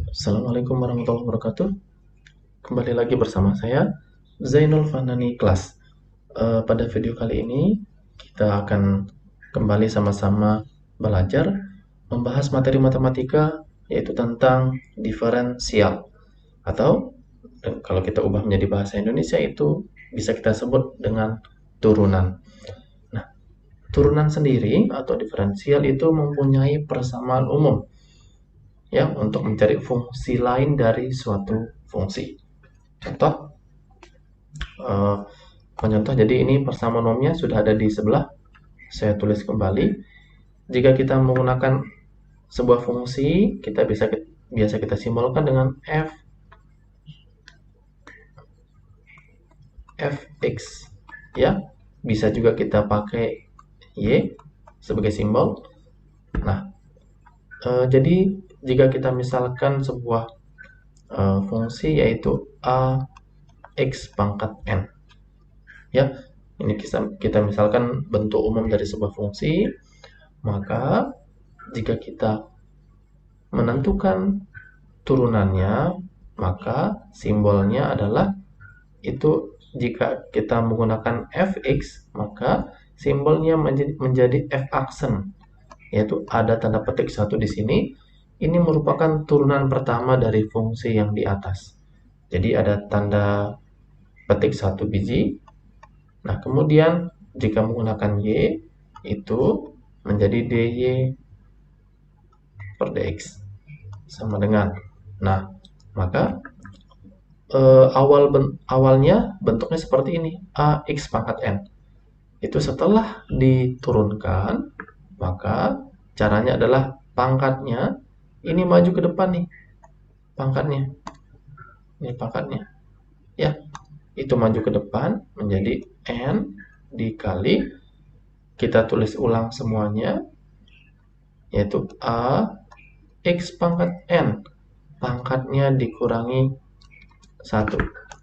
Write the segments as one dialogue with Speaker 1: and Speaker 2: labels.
Speaker 1: Assalamualaikum warahmatullahi wabarakatuh. Kembali lagi bersama saya, Zainul Fanani Kelas. Pada video kali ini, kita akan kembali sama-sama belajar membahas materi matematika, yaitu tentang diferensial. Atau, kalau kita ubah menjadi bahasa Indonesia, itu bisa kita sebut dengan turunan. Nah, turunan sendiri atau diferensial itu mempunyai persamaan umum, ya, untuk mencari fungsi lain dari suatu fungsi. Contoh, jadi ini persamaan umumnya sudah ada di sebelah. Saya tulis kembali. Jika kita menggunakan sebuah fungsi, kita biasa kita simbolkan dengan fx, ya. Bisa juga kita pakai y sebagai simbol. Nah, jadi jika kita misalkan sebuah fungsi yaitu ax pangkat n, ya, ini kita misalkan bentuk umum dari sebuah fungsi, maka jika kita menentukan turunannya, maka simbolnya adalah itu. Jika kita menggunakan fx, maka simbolnya menjadi f aksen, yaitu ada tanda petik 1 di sini. Ini merupakan turunan pertama dari fungsi yang di atas. Jadi ada tanda petik 1 biji. Nah, kemudian jika menggunakan y, itu menjadi dy per dx sama dengan. Nah, maka awalnya bentuknya seperti ini, ax pangkat n. Itu setelah diturunkan, maka caranya adalah pangkatnya ini maju ke depan nih, pangkatnya. Ini pangkatnya. Ya, itu maju ke depan menjadi n dikali, kita tulis ulang semuanya, yaitu ax pangkat n, pangkatnya dikurangi 1.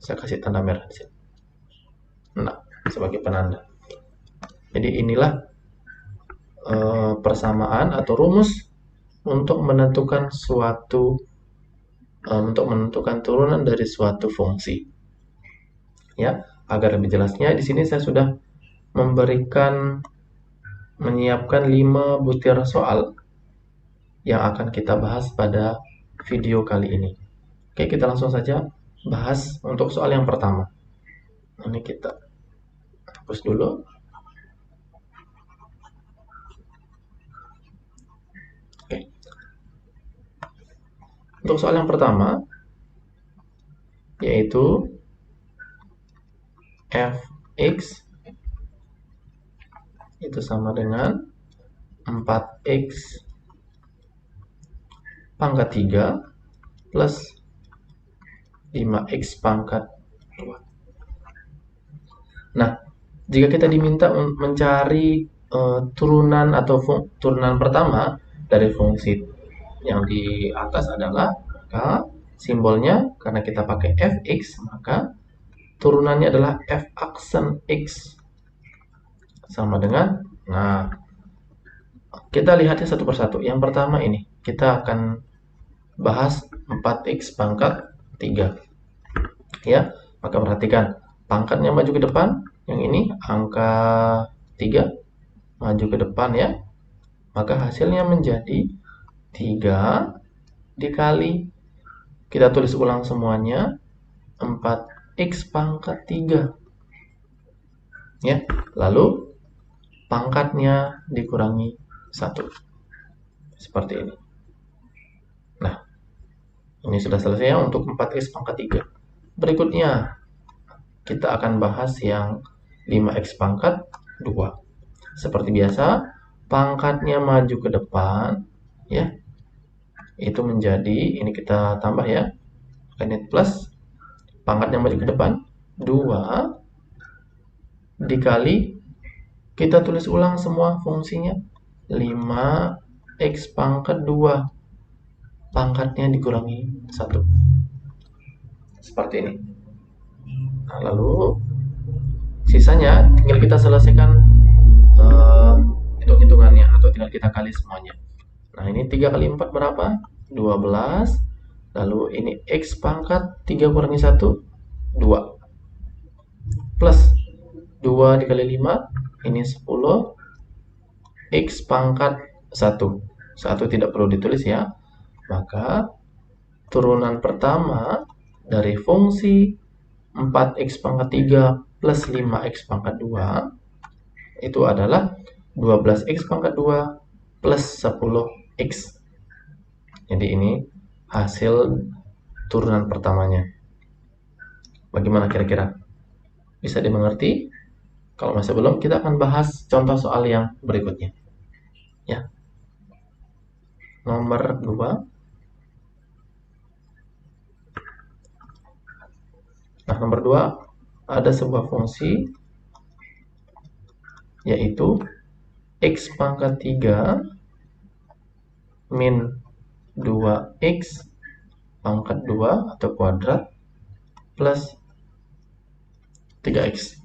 Speaker 1: Saya kasih tanda merah di sini. Nah, sebagai penanda. Jadi inilah persamaan atau rumus untuk menentukan turunan dari suatu fungsi. Ya, agar lebih jelasnya, di sini saya sudah menyiapkan 5 butir soal yang akan kita bahas pada video kali ini. Oke, kita langsung saja bahas untuk soal yang pertama. Ini kita hapus dulu. Oke. Untuk soal yang pertama, yaitu fx itu sama dengan 4x pangkat 3 plus 5x pangkat 2. Nah, jika kita diminta mencari turunan atau turunan pertama dari fungsi yang di atas adalah, maka simbolnya karena kita pakai fx, maka turunannya adalah f aksen x sama dengan. Nah, kita lihatnya satu persatu. Yang pertama ini, kita akan bahas 4x pangkat 3. Ya, maka perhatikan, pangkatnya maju ke depan, yang ini angka 3 maju ke depan, ya. Maka hasilnya menjadi 3 dikali, kita tulis ulang semuanya, 4x pangkat 3. Ya, lalu pangkatnya dikurangi 1. Seperti ini. Nah, ini sudah selesai ya untuk 4x pangkat 3. Berikutnya, kita akan bahas yang 5x pangkat 2. Seperti biasa, pangkatnya maju ke depan, ya. Itu menjadi, ini kita tambah ya, ini plus, pangkatnya maju ke depan, 2 dikali, kita tulis ulang semua fungsinya, 5x pangkat 2, pangkatnya dikurangi 1. Seperti ini. Nah, lalu sisanya tinggal kita selesaikan hitung-hitungannya, atau tinggal kita kali semuanya. Nah, ini 3 kali 4 berapa? 12. Lalu ini X pangkat 3 kurangi 1, 2. Plus 2 dikali 5, ini 10. X pangkat 1. 1 tidak perlu ditulis ya. Maka turunan pertama dari fungsi 4x pangkat 3 plus 5x pangkat 2 itu adalah 12x pangkat 2 plus 10x. Jadi ini hasil turunan pertamanya. Bagaimana kira-kira? Bisa dimengerti? Kalau masih belum, kita akan bahas contoh soal yang berikutnya. Ya. Nomor 2. Nah, nomor 2 ada sebuah fungsi yaitu x pangkat 3 min 2x pangkat 2 atau kuadrat plus 3x.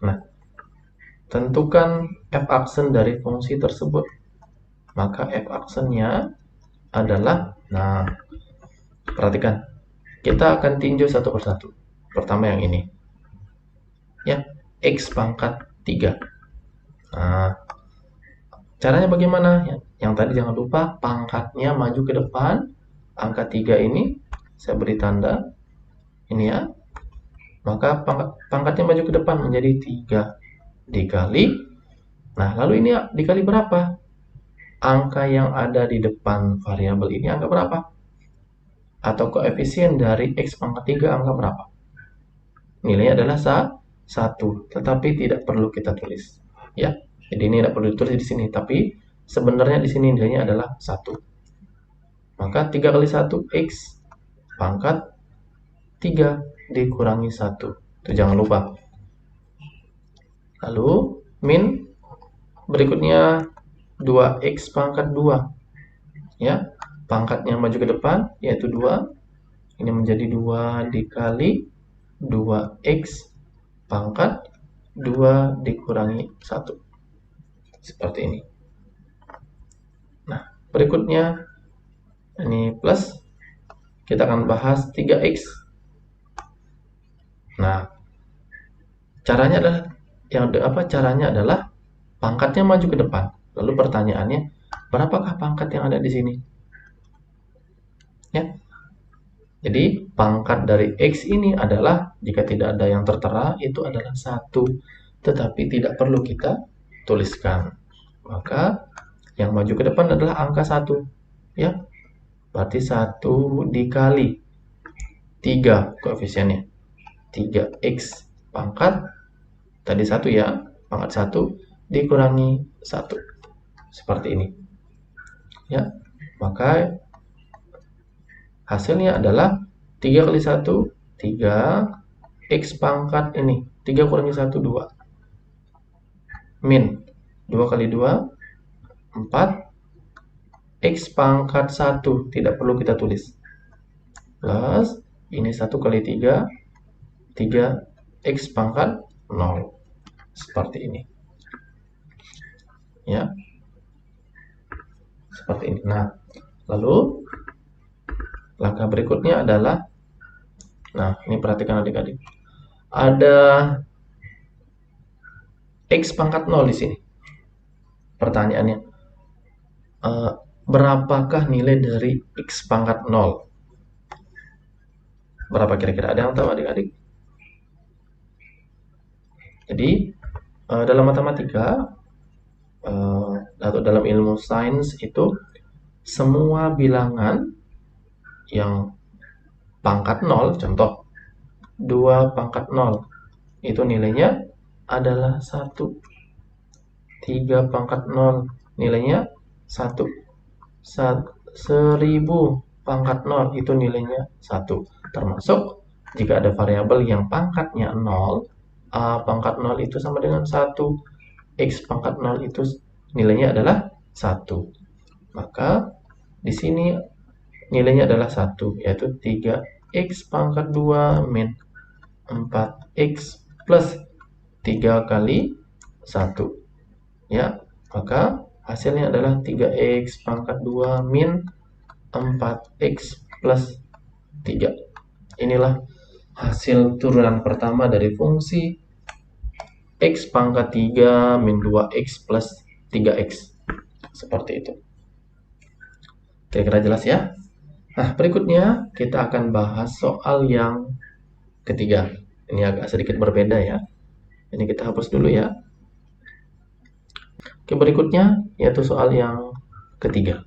Speaker 1: Nah, tentukan f aksen dari fungsi tersebut. Maka f aksennya adalah, nah, perhatikan, kita akan tinjau satu persatu. Pertama yang ini, ya, x pangkat 3. Nah, caranya bagaimana? Yang tadi jangan lupa pangkatnya maju ke depan. Angka 3 ini saya beri tanda ini ya. Maka pangkatnya maju ke depan menjadi 3 dikali. Nah, lalu ini dikali berapa? Angka yang ada di depan variabel ini angka berapa? Atau koefisien dari x pangkat 3 angka berapa? Nilainya adalah 1, tetapi tidak perlu kita tulis. Ya, jadi ini tidak perlu ditulis di sini, tapi sebenarnya di sini nilainya adalah 1. Maka 3 kali 1 x pangkat 3 dikurangi 1. Itu jangan lupa. Lalu min berikutnya 2x pangkat 2. Ya, pangkatnya maju ke depan yaitu 2. Ini menjadi 2 dikali 2x pangkat 2 dikurangi 1. Seperti ini. Nah, berikutnya ini plus. Kita akan bahas 3x. Nah, caranya adalah pangkatnya maju ke depan. Lalu pertanyaannya, berapakah pangkat yang ada di sini? Ya. Jadi pangkat dari x ini adalah, jika tidak ada yang tertera, itu adalah 1. Tetapi tidak perlu kita tuliskan. Maka yang maju ke depan adalah angka 1. Ya. Berarti 1 dikali 3 koefisiennya. 3x pangkat, tadi 1 ya, pangkat 1 dikurangi 1. Seperti ini. Ya. Maka hasilnya adalah 3 kali 1, 3, x pangkat ini, 3 kurangi 1, 2. Min 2 kali 2, 4, x pangkat 1, tidak perlu kita tulis. Plus, ini 1 kali 3, 3, x pangkat 0. Seperti ini. Ya. Seperti ini. Nah, lalu langkah berikutnya adalah, nah, ini perhatikan adik-adik. Ada x pangkat 0 di sini. Pertanyaannya, berapakah nilai dari x pangkat 0? Berapa kira-kira? Ada yang tahu adik-adik? Jadi, dalam matematika atau dalam ilmu sains itu, semua bilangan yang pangkat 0, contoh 2 pangkat 0, itu nilainya adalah 1. 3 pangkat 0, nilainya 1. 1000 pangkat 0, itu nilainya 1. Termasuk jika ada variabel yang pangkatnya 0, a pangkat 0 itu sama dengan 1, x pangkat 0 itu nilainya adalah 1. Maka di sini nilainya adalah 1, yaitu 3x pangkat 2 min 4x plus 3 kali 1. Ya, maka hasilnya adalah 3x pangkat 2 min 4x plus 3. Inilah hasil turunan pertama dari fungsi x pangkat 3 min 2x plus 3x. Seperti itu. Kira-kira jelas ya? Nah, berikutnya kita akan bahas soal yang ketiga. Ini agak sedikit berbeda ya. Ini kita hapus dulu ya. Oke, berikutnya yaitu soal yang ketiga.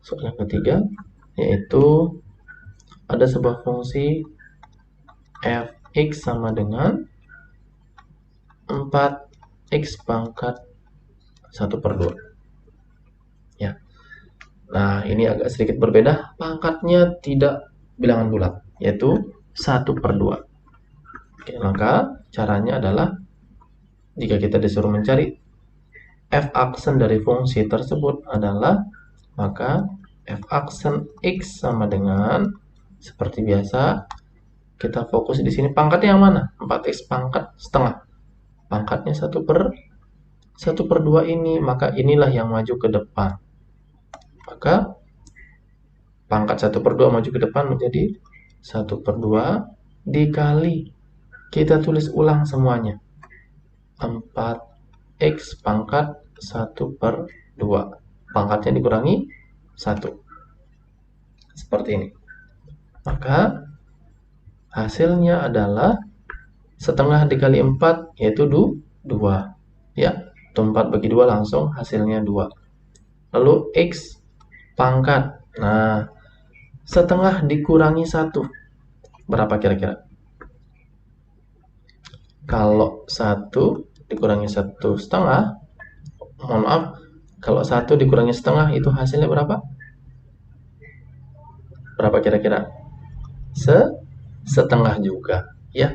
Speaker 1: Soal yang ketiga yaitu ada sebuah fungsi fx sama dengan 4x pangkat 1/2. Ya. Nah, ini agak sedikit berbeda. Pangkatnya tidak bilangan bulat, yaitu 1/2. Oke, maka caranya adalah jika kita disuruh mencari f aksen dari fungsi tersebut adalah, maka f aksen x sama dengan, seperti biasa, kita fokus di sini. Pangkatnya yang mana? 4x pangkat setengah. Pangkatnya 1/2 ini, maka inilah yang maju ke depan. Maka pangkat 1/2 maju ke depan menjadi 1/2 dikali, kita tulis ulang semuanya, 4x pangkat 1/2. Pangkatnya dikurangi 1. Seperti ini. Maka hasilnya adalah setengah dikali 4, yaitu 2. Ya, 4 bagi 2 langsung hasilnya 2. Lalu x pangkat. Nah, setengah dikurangi 1. Berapa kira-kira? Kalau 1 dikurangi 1/2, mohon maaf, kalau 1 dikurangi setengah itu hasilnya berapa? Berapa kira-kira? Setengah juga, ya.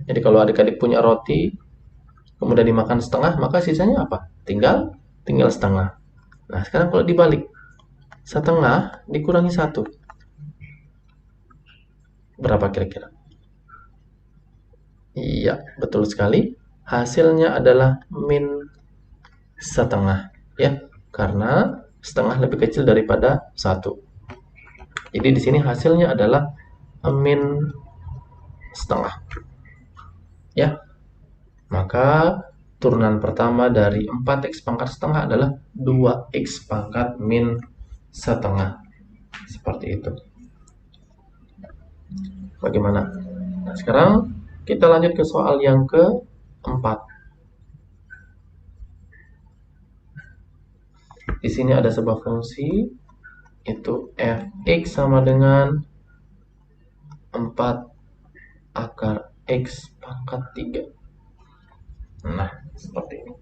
Speaker 1: Jadi kalau adik-adik punya roti, kemudian dimakan setengah, maka sisanya apa? Tinggal setengah. Nah, sekarang kalau dibalik, setengah dikurangi 1. Berapa kira-kira? Iya, betul sekali. Hasilnya adalah min setengah, ya. Karena setengah lebih kecil daripada 1. Jadi di sini hasilnya adalah min setengah. Ya. Maka turunan pertama dari 4x pangkat setengah adalah 2x pangkat min setengah. Seperti itu. Bagaimana? Nah, sekarang kita lanjut ke soal yang keempat. Di sini ada sebuah fungsi, itu fx sama dengan 4 akar x pangkat 3. Nah, seperti ini.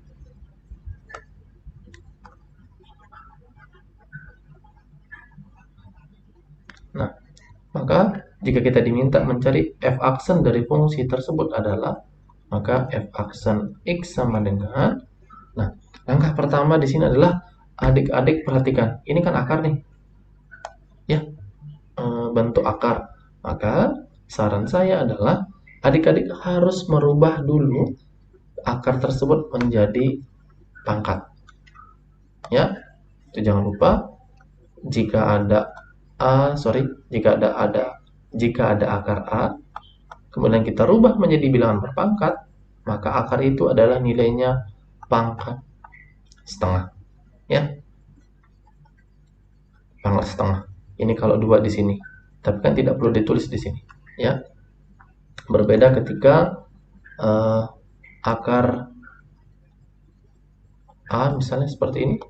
Speaker 1: Nah, maka jika kita diminta mencari f aksen dari fungsi tersebut adalah, maka f aksen x sama dengan, nah, langkah pertama di sini adalah adik-adik perhatikan, ini kan akar nih, ya, bentuk akar. Maka saran saya adalah adik-adik harus merubah dulu akar tersebut menjadi pangkat, ya. Itu jangan lupa, jika ada akar A, kemudian kita rubah menjadi bilangan berpangkat, maka akar itu adalah nilainya pangkat setengah, ya. Pangkat setengah. Ini kalau 2 di sini, tapi kan tidak perlu ditulis di sini, ya. Berbeda ketika akar A misalnya seperti ini,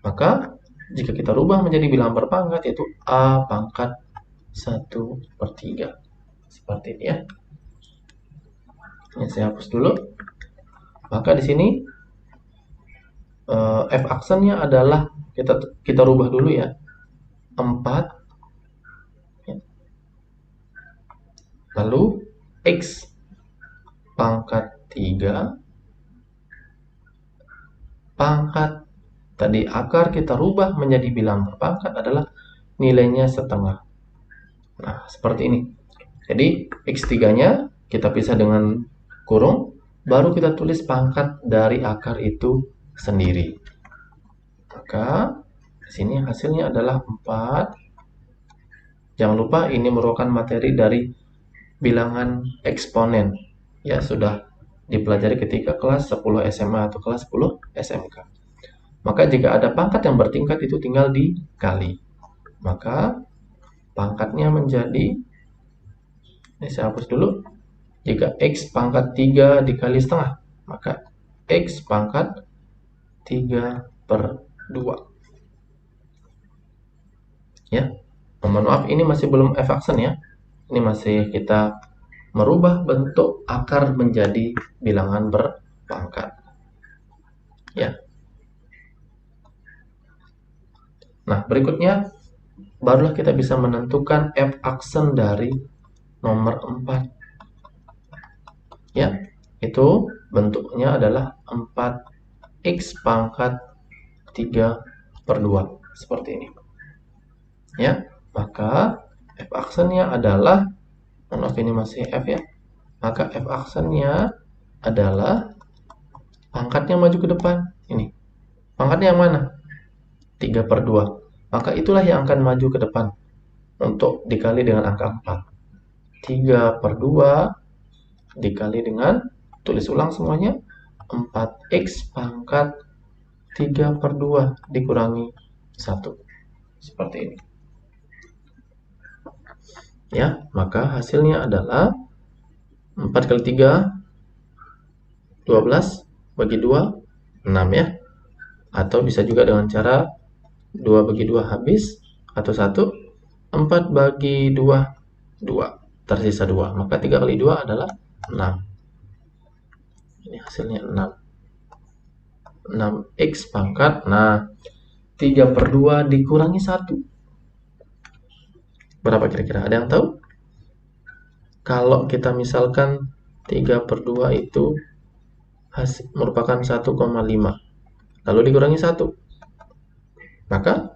Speaker 1: maka jika kita rubah menjadi bilangan berpangkat, yaitu A pangkat 1/3. Seperti ini, ya. Ini saya hapus dulu. Maka di sini f aksennya adalah, kita rubah dulu ya, 4, ya. Lalu x pangkat 3 pangkat, tadi akar kita rubah menjadi bilangan berpangkat adalah nilainya setengah. Nah, seperti ini. Jadi x3-nya kita pisah dengan kurung, baru kita tulis pangkat dari akar itu sendiri. Maka sini hasilnya adalah 4. Jangan lupa ini merupakan materi dari bilangan eksponen. Ya, sudah dipelajari ketika kelas 10 SMA atau kelas 10 SMK. Maka jika ada pangkat yang bertingkat itu tinggal dikali. Maka pangkatnya menjadi, ini saya hapus dulu. Jika X pangkat 3 dikali setengah, maka X pangkat 3/2. Ya, mohon maaf ini masih belum F aksen ya. Ini masih kita merubah bentuk akar menjadi bilangan berpangkat. Ya. Nah, berikutnya barulah kita bisa menentukan F aksen dari nomor 4. Ya, itu bentuknya adalah 4x pangkat 3/2 seperti ini. Ya, maka F aksennya adalah, maaf ini masih F ya. Maka F aksennya adalah pangkatnya maju ke depan. Ini. Pangkatnya yang mana? 3/2. Maka itulah yang akan maju ke depan untuk dikali dengan angka 4. 3/2 dikali dengan, tulis ulang semuanya, 4x pangkat 3/2 dikurangi 1. Seperti ini. Ya, maka hasilnya adalah 4 kali 3, 12, bagi 2, 6 ya. Atau bisa juga dengan cara 2 bagi 2 habis, atau 1, 4 bagi 2, 2. Tersisa 2. Maka 3 kali 2 adalah 6. Ini hasilnya 6. 6x pangkat, nah 3/2 dikurangi 1. Berapa kira-kira? Ada yang tahu? Kalau kita misalkan 3/2 itu merupakan 1,5. Lalu dikurangi 1. Maka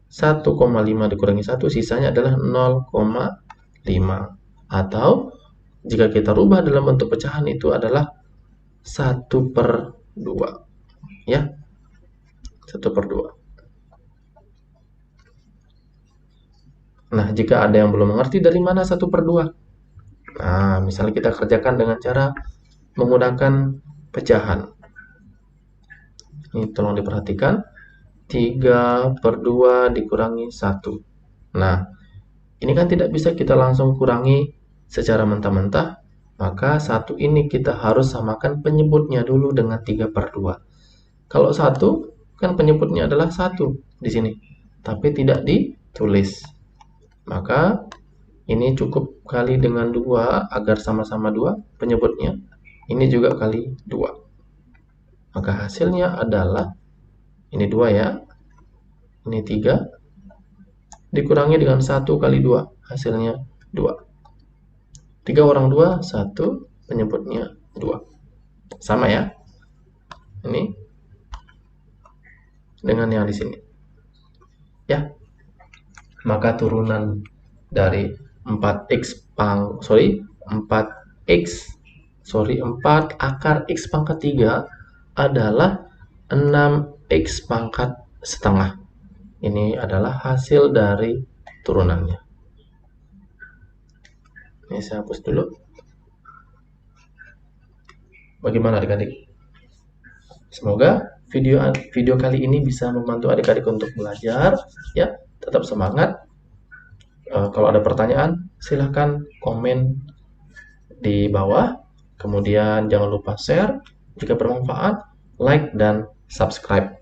Speaker 1: 1,5 dikurangi 1, sisanya adalah 0,5. Atau jika kita rubah dalam bentuk pecahan itu adalah 1/2. Ya, 1/2. Nah, jika ada yang belum mengerti dari mana 1/2? Nah, misalnya kita kerjakan dengan cara menggunakan pecahan. Ini tolong diperhatikan. 3/2 dikurangi 1. Nah, ini kan tidak bisa kita langsung kurangi secara mentah-mentah. Maka 1 ini kita harus samakan penyebutnya dulu dengan 3/2. Kalau 1, kan penyebutnya adalah 1 di sini. Tapi tidak ditulis. Maka ini cukup kali dengan 2 agar sama-sama 2 penyebutnya. Ini juga kali 2. Maka hasilnya adalah, ini 2 ya. Ini 3. Dikurangi dengan 1 kali 2. Hasilnya 2. 3 orang 2, 1. Penyebutnya 2. Sama ya. Ini dengan yang di sini. Ya. Maka turunan dari 4 akar x pangkat 3 adalah 6x pangkat setengah. Ini adalah hasil dari turunannya. Ini saya hapus dulu. Bagaimana adik-adik? Semoga video kali ini bisa membantu adik-adik untuk belajar. Ya, tetap semangat. Kalau ada pertanyaan, silahkan komen di bawah. Kemudian jangan lupa share jika bermanfaat, like dan subscribe.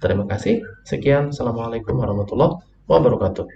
Speaker 1: Terima kasih. Sekian. Assalamualaikum warahmatullahi wabarakatuh.